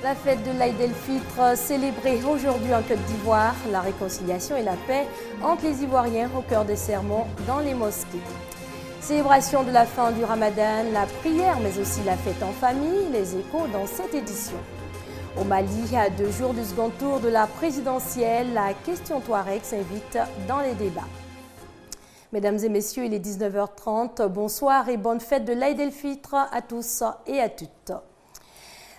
La fête de l'Aïd el-Fitr célébrée aujourd'hui en Côte d'Ivoire, la réconciliation et la paix entre les Ivoiriens au cœur des sermons dans les mosquées. Célébration de la fin du Ramadan, la prière mais aussi la fête en famille, les échos dans cette édition. Au Mali, à 2 jours du second tour de la présidentielle, la question Touareg s'invite dans les débats. Mesdames et messieurs, il est 19h30. Bonsoir et bonne fête de l'Aïd el-Fitr à tous et à toutes.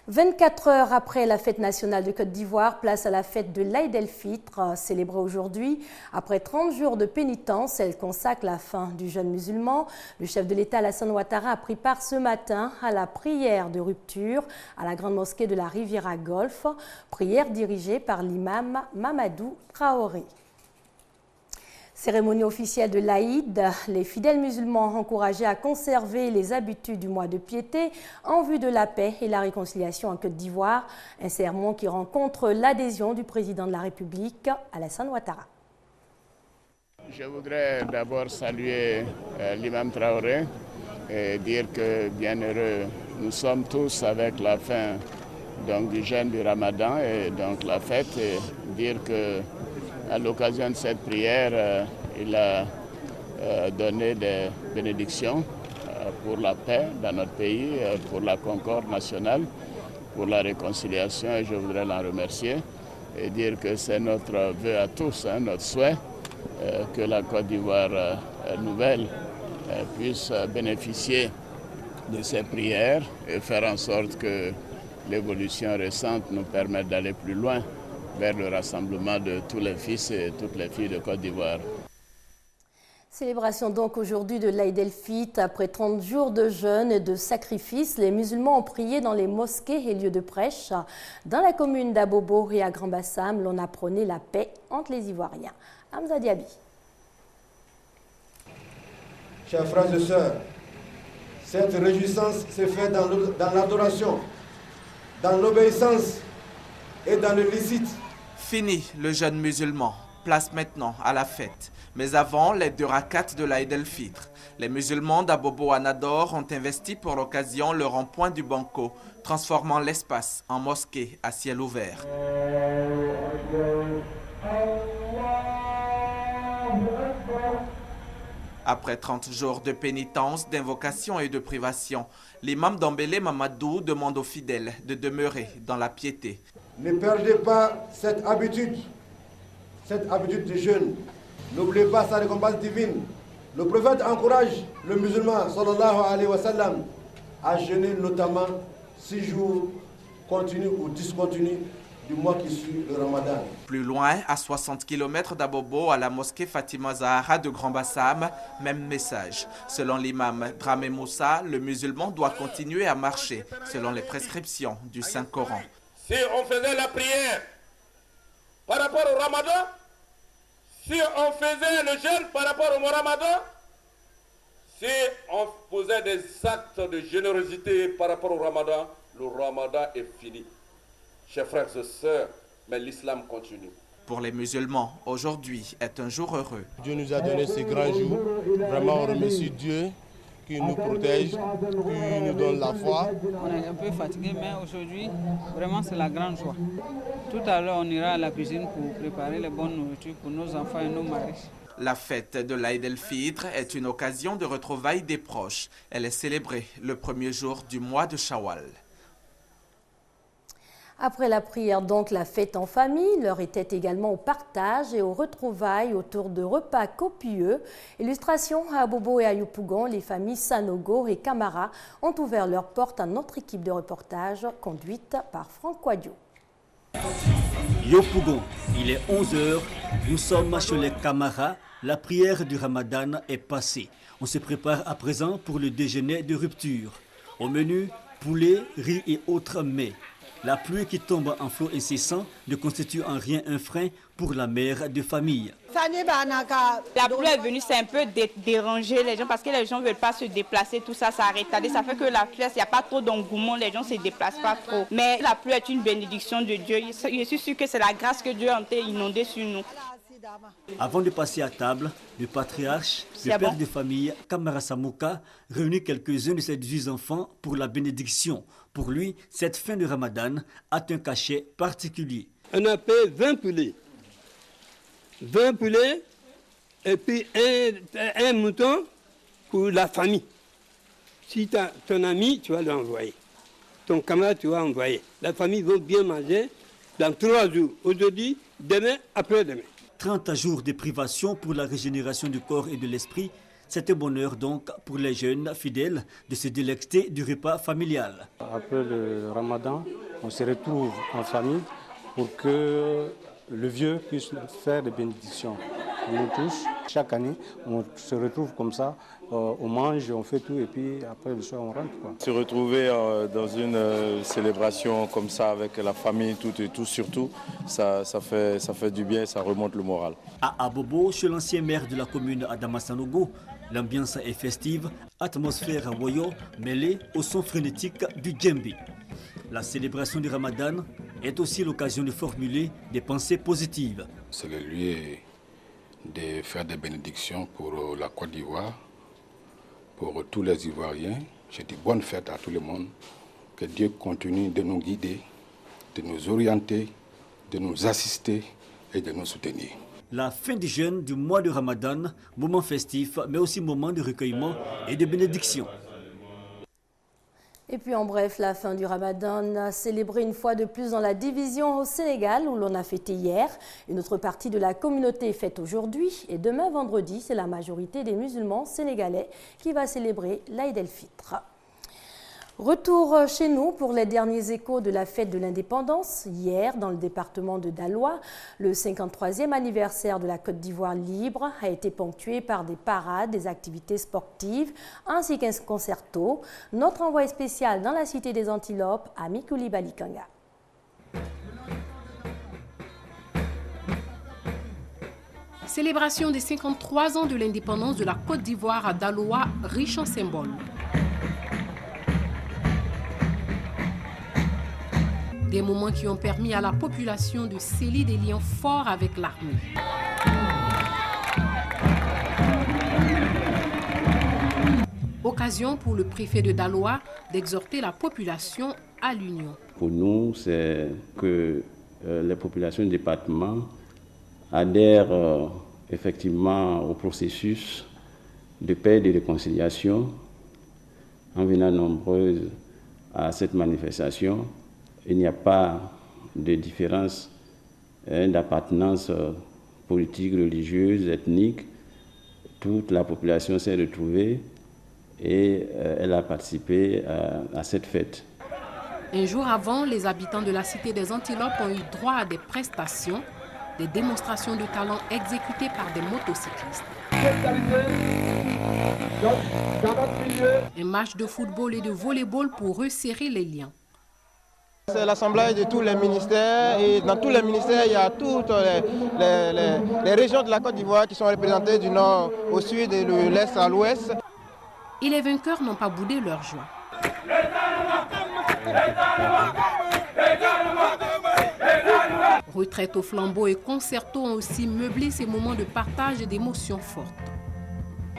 24 heures après la fête nationale de Côte d'Ivoire, place à la fête de l'Aïd el-Fitr, célébrée aujourd'hui. Après 30 jours de pénitence, elle consacre la fin du jeûne musulman. Le chef de l'État, Alassane Ouattara, a pris part ce matin à la prière de rupture à la grande mosquée de la Riviera Golfe, prière dirigée par l'imam Mamadou Traoré. Cérémonie officielle de l'Aïd, les fidèles musulmans encouragés à conserver les habitudes du mois de piété en vue de la paix et la réconciliation en Côte d'Ivoire. Un sermon qui rencontre l'adhésion du président de la République, Alassane Ouattara. Je voudrais d'abord saluer l'imam Traoré et dire que bienheureux nous sommes tous avec la fin du jeûne du Ramadan et donc la fête, et dire que à l'occasion de cette prière, il a donné des bénédictions pour la paix dans notre pays, pour la concorde nationale, pour la réconciliation, et je voudrais l'en remercier et dire que c'est notre vœu à tous, notre souhait, que la Côte d'Ivoire nouvelle puisse bénéficier de ces prières et faire en sorte que l'évolution récente nous permette d'aller plus loin vers le rassemblement de tous les fils et toutes les filles de Côte d'Ivoire. Célébration donc aujourd'hui de l'Aïd el-Fitr. Après 30 jours de jeûne et de sacrifices, les musulmans ont prié dans les mosquées et lieux de prêche. Dans la commune d'Abobo et à Grand Bassam, l'on a prôné la paix entre les Ivoiriens. Hamza Diaby. Chers frères et sœurs, cette réjouissance s'est faite dans l'adoration, dans l'obéissance et dans le licite. Fini le jeûne musulman, place maintenant à la fête. Mais avant les 2 rakats de l'Aïd el-Fitr, les musulmans d'Abobo à Nador ont investi pour l'occasion le rond-point du Banco, transformant l'espace en mosquée à ciel ouvert. Après 30 jours de pénitence, d'invocation et de privation, l'imam d'Ambélé Mamadou demande aux fidèles de demeurer dans la piété. Ne perdez pas cette habitude de jeûne. N'oubliez pas sa récompense divine. Le prophète encourage le musulman, sallallahu alayhi wa sallam, à jeûner notamment 6 jours continus ou discontinus du mois qui suit le Ramadan. Plus loin, à 60 km d'Abobo, à la mosquée Fatima Zahara de Grand Bassam, même message. Selon l'imam Dramé Moussa, le musulman doit continuer à marcher selon les prescriptions du Saint-Coran. Si on faisait la prière par rapport au Ramadan, si on faisait le jeûne par rapport au Ramadan, si on posait des actes de générosité par rapport au Ramadan, le Ramadan est fini. Chers frères et sœurs, mais l'islam continue. Pour les musulmans, aujourd'hui est un jour heureux. Dieu nous a donné ce grand jour. Vraiment, on remercie Dieu qui nous protège, qui nous donne la foi. On est un peu fatigué, mais aujourd'hui, vraiment, c'est la grande joie. Tout à l'heure, on ira à la cuisine pour préparer les bonnes nourritures pour nos enfants et nos maris. La fête de l'Aïd el-Fitr est une occasion de retrouvailles des proches. Elle est célébrée le premier jour du mois de Shawwal. Après la prière, donc, la fête en famille, l'heure était également au partage et aux retrouvailles autour de repas copieux. Illustration à Bobo et à Yopougon, les familles Sanogo et Camara ont ouvert leurs portes à notre équipe de reportage conduite par Franck Quadio. Yopougon, il est 11h, nous sommes chez les Camara, la prière du Ramadan est passée. On se prépare à présent pour le déjeuner de rupture. Au menu, poulet, riz et autres mets. La pluie qui tombe en flot incessant ne constitue en rien un frein pour la mère de famille. La pluie est venue, c'est un peu déranger les gens parce que les gens ne veulent pas se déplacer, tout ça, ça a retardé. Ça fait que la pluie, il n'y a pas trop d'engouement, les gens ne se déplacent pas trop. Mais la pluie est une bénédiction de Dieu. Je suis sûre que c'est la grâce que Dieu a inondée sur nous. Avant de passer à table, le patriarche, le père de famille, Kamara Samouka, réunit quelques-uns de ses 18 enfants pour la bénédiction. Pour lui, cette fin de Ramadan a un cachet particulier. On a fait 20 poulets. 20 poulets et puis un mouton pour la famille. Si tu as ton ami, tu vas l'envoyer. Ton camarade, tu vas envoyer. La famille va bien manger dans 3 jours. Aujourd'hui, demain, après-demain. 30 jours de privation pour la régénération du corps et de l'esprit. C'est un bonheur donc pour les jeunes fidèles de se délecter du repas familial. Après le Ramadan, on se retrouve en famille pour que le vieux puisse faire des bénédictions. On nous touche. Chaque année, on se retrouve comme ça, on mange, on fait tout et puis après le soir on rentre. Se retrouver dans une célébration comme ça avec la famille, tout et tout surtout, ça fait du bien, ça remonte le moral. À Abobo, chez l'ancien maire de la commune Adama Sanogo, l'ambiance est festive, atmosphère Woyo mêlée au son frénétique du djembe. La célébration du Ramadan est aussi l'occasion de formuler des pensées positives. C'est le lieu de faire des bénédictions pour la Côte d'Ivoire, pour tous les Ivoiriens. Je dis bonne fête à tout le monde. Que Dieu continue de nous guider, de nous orienter, de nous assister et de nous soutenir. La fin du jeûne du mois de Ramadan, moment festif, mais aussi moment de recueillement et de bénédiction. Et puis en bref, la fin du Ramadan célébrée une fois de plus dans la division au Sénégal où l'on a fêté hier. Une autre partie de la communauté fête aujourd'hui et demain vendredi, c'est la majorité des musulmans sénégalais qui va célébrer l'Aïd el-Fitr. Retour chez nous pour les derniers échos de la fête de l'indépendance. Hier, dans le département de Daloa, le 53e anniversaire de la Côte d'Ivoire libre a été ponctué par des parades, des activités sportives ainsi qu'un concerto. Notre envoyé spécial dans la cité des Antilopes, Ami Koulibaly Kanga. Célébration des 53 ans de l'indépendance de la Côte d'Ivoire à Daloa, riche en symboles. Des moments qui ont permis à la population de sceller des liens forts avec l'armée. Occasion pour le préfet de Daloa d'exhorter la population à l'union. Pour nous, c'est que les populations du département adhèrent effectivement au processus de paix et de réconciliation en venant nombreuses à cette manifestation. Il n'y a pas de différence d'appartenance politique, religieuse, ethnique. Toute la population s'est retrouvée et elle a participé à cette fête. Un jour avant, les habitants de la cité des Antilopes ont eu droit à des prestations, des démonstrations de talent exécutées par des motocyclistes. Un match de football et de volley-ball pour resserrer les liens. C'est l'assemblage de tous les ministères et dans tous les ministères, il y a toutes les régions de la Côte d'Ivoire qui sont représentées du nord au sud et de l'est à l'ouest. Et les vainqueurs n'ont pas boudé leur joie. Retraite au flambeau et concerto ont aussi meublé ces moments de partage et d'émotions fortes.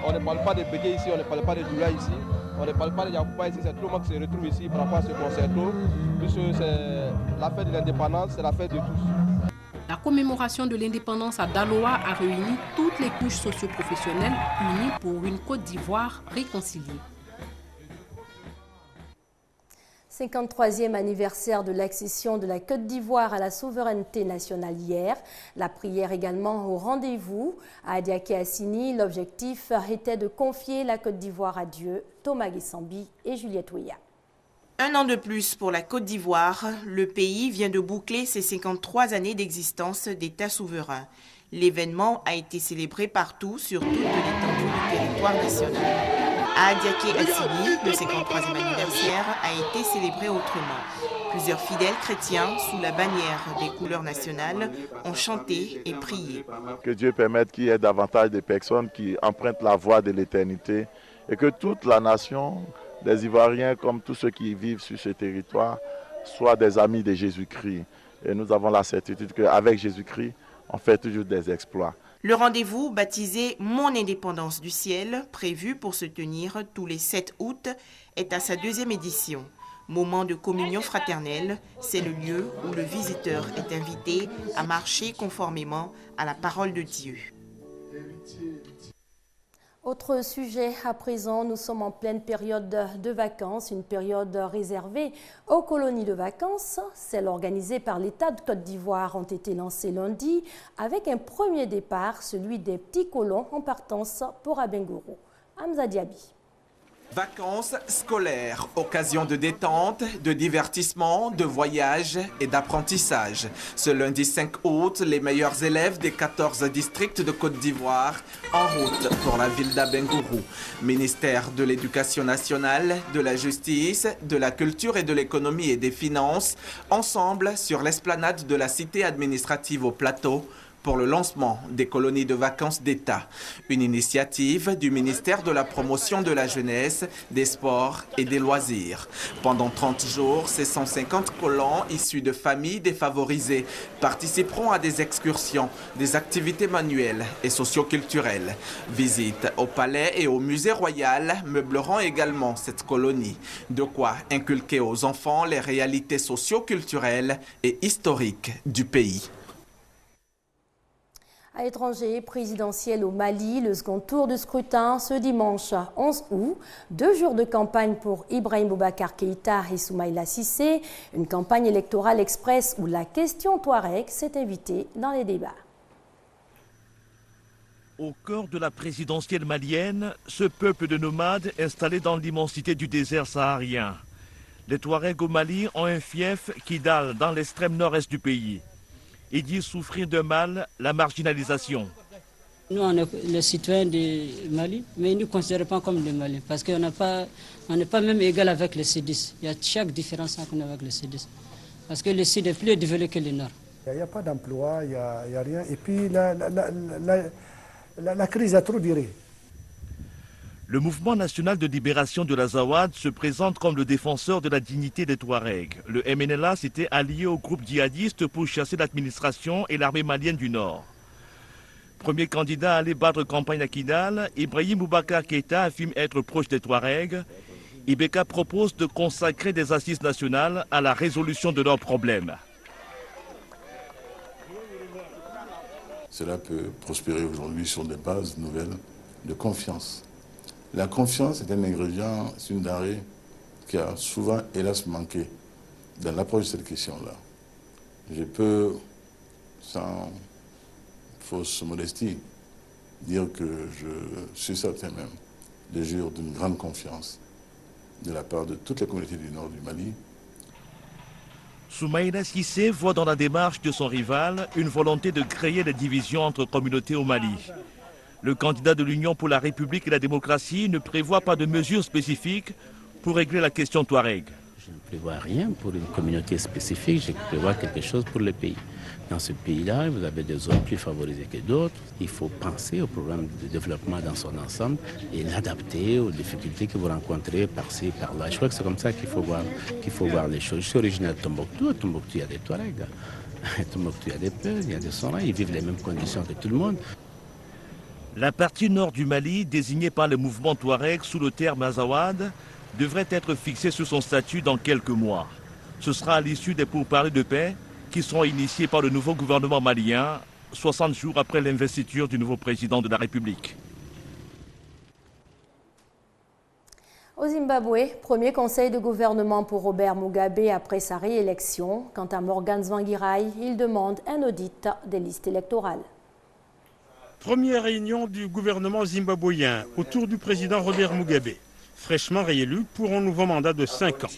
On ne parle pas de bégué ici, on ne parle pas de doula ici, on ne parle pas de Yacouba ici, c'est tout le monde qui se retrouve ici par rapport à ce concerto, puisque c'est la fête de l'indépendance, c'est la fête de tous. La commémoration de l'indépendance à Daloa a réuni toutes les couches socio-professionnelles unies pour une Côte d'Ivoire réconciliée. 53e anniversaire de l'accession de la Côte d'Ivoire à la souveraineté nationale hier. La prière également au rendez-vous. À Adiaké Assini, l'objectif était de confier la Côte d'Ivoire à Dieu. Thomas Guessambi et Juliette Ouya. Un an de plus pour la Côte d'Ivoire, le pays vient de boucler ses 53 années d'existence d'État souverain. L'événement a été célébré partout sur toute l'étendue du territoire national. À Adiaké Assini, le 53e anniversaire a été célébré autrement. Plusieurs fidèles chrétiens, sous la bannière des couleurs nationales, ont chanté et prié. Que Dieu permette qu'il y ait davantage de personnes qui empruntent la voie de l'éternité et que toute la nation, des Ivoiriens comme tous ceux qui vivent sur ce territoire, soient des amis de Jésus-Christ. Et nous avons la certitude qu'avec Jésus-Christ, on fait toujours des exploits. Le rendez-vous, baptisé Mon indépendance du ciel, prévu pour se tenir tous les 7 août, est à sa 2e édition. Moment de communion fraternelle, c'est le lieu où le visiteur est invité à marcher conformément à la parole de Dieu. Autre sujet à présent, nous sommes en pleine période de vacances, une période réservée aux colonies de vacances. Celles organisées par l'État de Côte d'Ivoire ont été lancées lundi avec un premier départ, celui des petits colons en partance pour Abengourou. Hamza Diaby. Vacances scolaires, occasion de détente, de divertissement, de voyage et d'apprentissage. Ce lundi 5 août, les meilleurs élèves des 14 districts de Côte d'Ivoire en route pour la ville d'Abengourou. Ministère de l'Éducation nationale, de la Justice, de la Culture et de l'Économie et des Finances, ensemble sur l'esplanade de la cité administrative au plateau, pour le lancement des colonies de vacances d'État, une initiative du ministère de la Promotion de la Jeunesse, des Sports et des Loisirs. Pendant 30 jours, ces 150 colons issus de familles défavorisées participeront à des excursions, des activités manuelles et socioculturelles. Visites au palais et au musée royal meubleront également cette colonie. De quoi inculquer aux enfants les réalités socioculturelles et historiques du pays. À l'étranger, présidentiel au Mali, le second tour du scrutin ce dimanche 11 août. 2 jours de campagne pour Ibrahim Boubacar Keïta et Soumaïla Cissé. Une campagne électorale express où la question Touareg s'est invitée dans les débats. Au cœur de la présidentielle malienne, ce peuple de nomades installé dans l'immensité du désert saharien. Les Touaregs au Mali ont un fief, Kidal, dans l'extrême nord-est du pays. Ils disent souffrir de mal la marginalisation. Nous, on est les citoyens du Mali, mais ils ne nous considèrent pas comme les Maliens, parce qu'on n'est pas même égal avec les C10. Il y a chaque différence qu'on a avec les C10. Parce que le Sud est plus développé que le Nord. Il n'y a pas d'emploi, il n'y a rien. Et puis la crise a trop duré. Le mouvement national de libération de l'Azawad se présente comme le défenseur de la dignité des Touaregs. Le MNLA s'était allié au groupe djihadiste pour chasser l'administration et l'armée malienne du Nord. Premier candidat à aller battre campagne à Kidal, Ibrahim Boubacar Keïta affirme être proche des Touaregs. Ibeka propose de consacrer des assises nationales à la résolution de leurs problèmes. Cela peut prospérer aujourd'hui sur des bases nouvelles de confiance. La confiance est un ingrédient, c'est une denrée qui a souvent, hélas, manqué dans l'approche de cette question-là. Je peux, sans fausse modestie, dire que je suis certain même de jure d'une grande confiance de la part de toutes les communautés du nord du Mali. Soumaïla Cissé voit dans la démarche de son rival une volonté de créer des divisions entre communautés au Mali. Le candidat de l'Union pour la République et la démocratie ne prévoit pas de mesures spécifiques pour régler la question Touareg. Je ne prévois rien pour une communauté spécifique, je prévois quelque chose pour le pays. Dans ce pays-là, vous avez des zones plus favorisées que d'autres. Il faut penser au programme de développement dans son ensemble et l'adapter aux difficultés que vous rencontrez par-ci, par-là. Je crois que c'est comme ça qu'il faut voir les choses. Je suis originaire de Tombouctou. À Tombouctou, il y a des Touaregs. À Tombouctou, il y a des Peuls, il y a des Sora. Ils vivent les mêmes conditions que tout le monde. La partie nord du Mali, désignée par le mouvement Touareg sous le terme Azawad, devrait être fixée sur son statut dans quelques mois. Ce sera à l'issue des pourparlers de paix qui seront initiés par le nouveau gouvernement malien, 60 jours après l'investiture du nouveau président de la République. Au Zimbabwe, premier conseil de gouvernement pour Robert Mugabe après sa réélection. Quant à Morgan Tsvangirai, il demande un audit des listes électorales. Première réunion du gouvernement zimbabwéen autour du président Robert Mugabe, fraîchement réélu pour un nouveau mandat de 5 ans.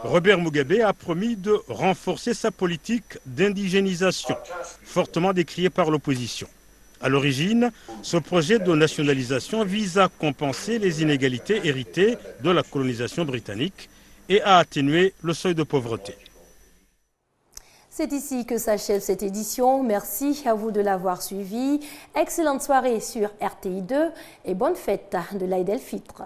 Robert Mugabe a promis de renforcer sa politique d'indigénisation, fortement décriée par l'opposition. À l'origine, ce projet de nationalisation vise à compenser les inégalités héritées de la colonisation britannique et à atténuer le seuil de pauvreté. C'est ici que s'achève cette édition. Merci à vous de l'avoir suivi. Excellente soirée sur RTI2 et bonne fête de l'Aïd el-Fitr.